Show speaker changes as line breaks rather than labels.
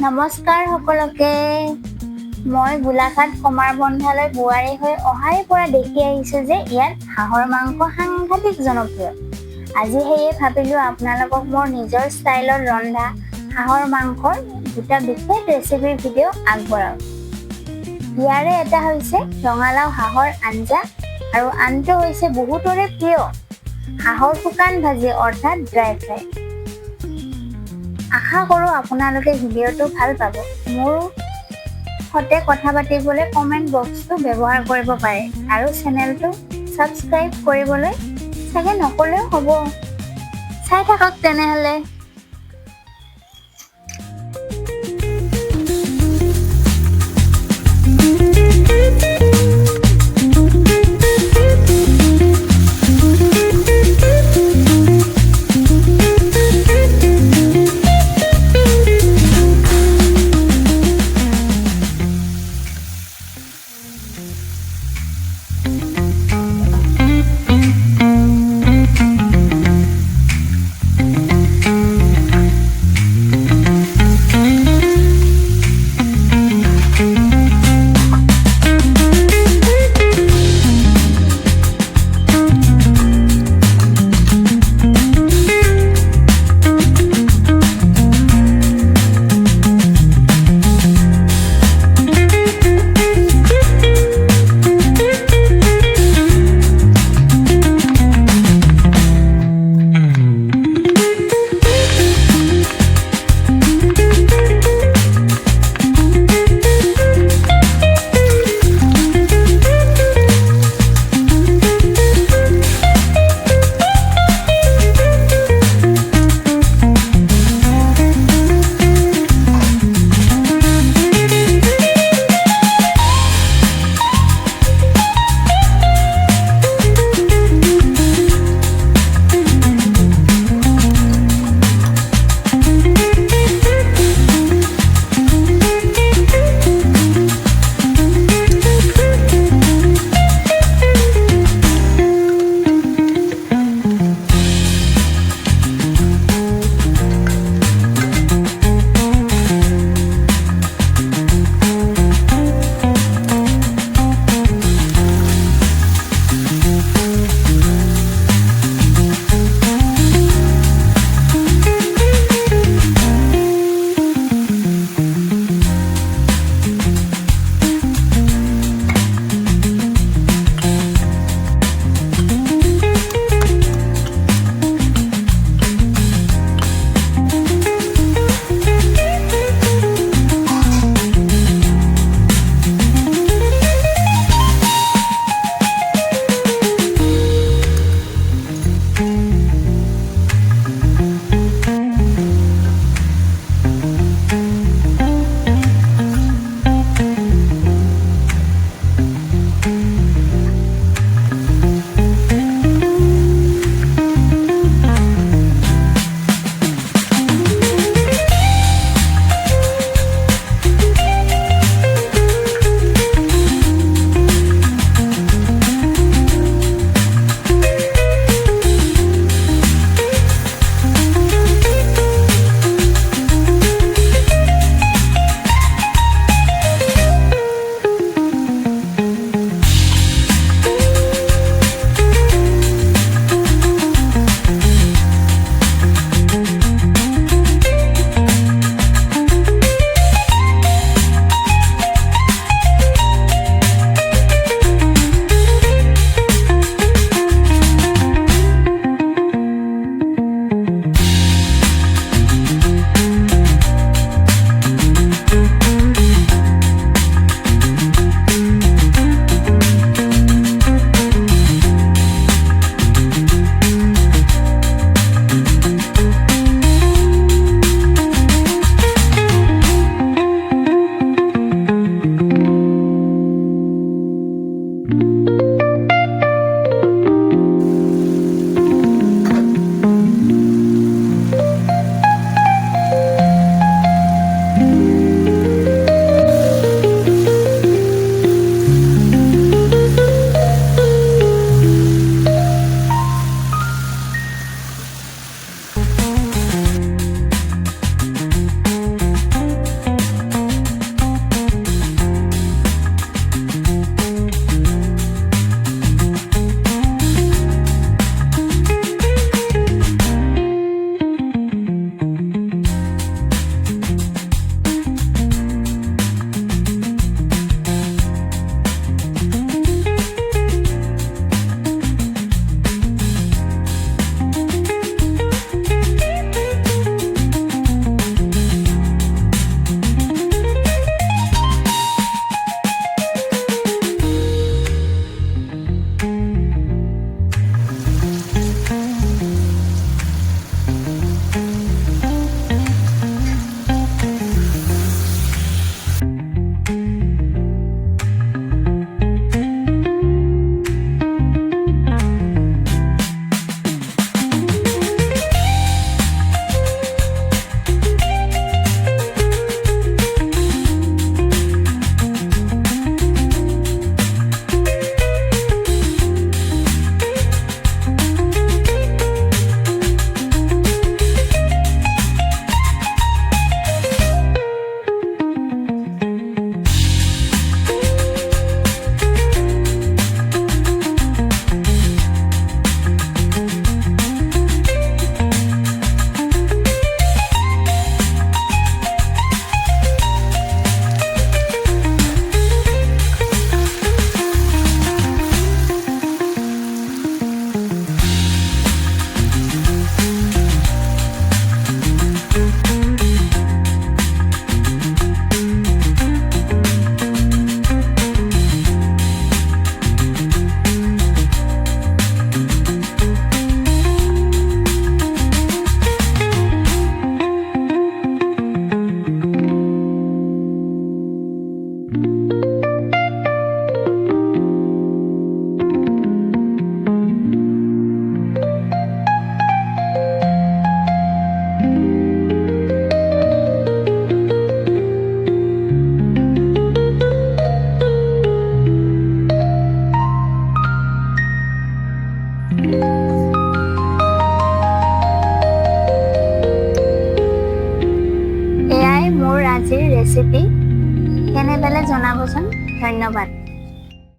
নমস্কাৰ সকলোকে মই গোলাঘাট কমাৰ বন্ধালৈ বোৱাৰী হৈ অহাই পৰা দেখি আহিছো যে ইয়াত হাঁহৰ মাংস সাংঘাতিক জনপ্ৰিয়। আজি হেয়ে ভাবিলো আপোনালোকক মোৰ নিজৰ ষ্টাইলত ৰন্ধা হাঁহৰ মাংসৰ দুটা বিশেষ ৰেচিপিৰ ভিডিঅ' আগবঢ়াও। ইয়াৰে এটা হৈছে ৰঙালাও হাঁহৰ আঞ্জা আৰু আনটো হৈছে বহুতৰে প্ৰিয় হাঁহৰ শুকান ভাজি অৰ্থাৎ ড্ৰাই ফ্ৰাই। আশা কৰোঁ আপোনালোকে ভিডিঅ'টো ভাল পাব। মোৰ সৈতে কথা পাতিবলৈ কমেণ্ট বক্সটো ব্যৱহাৰ কৰিব পাৰে আৰু চেনেলটো ছাবস্ক্ৰাইব কৰিবলৈ চাগে নকলেও হ'ব। চাই থাকক তেনেহ'লে। জনাবচোন। ধন্যবাদ।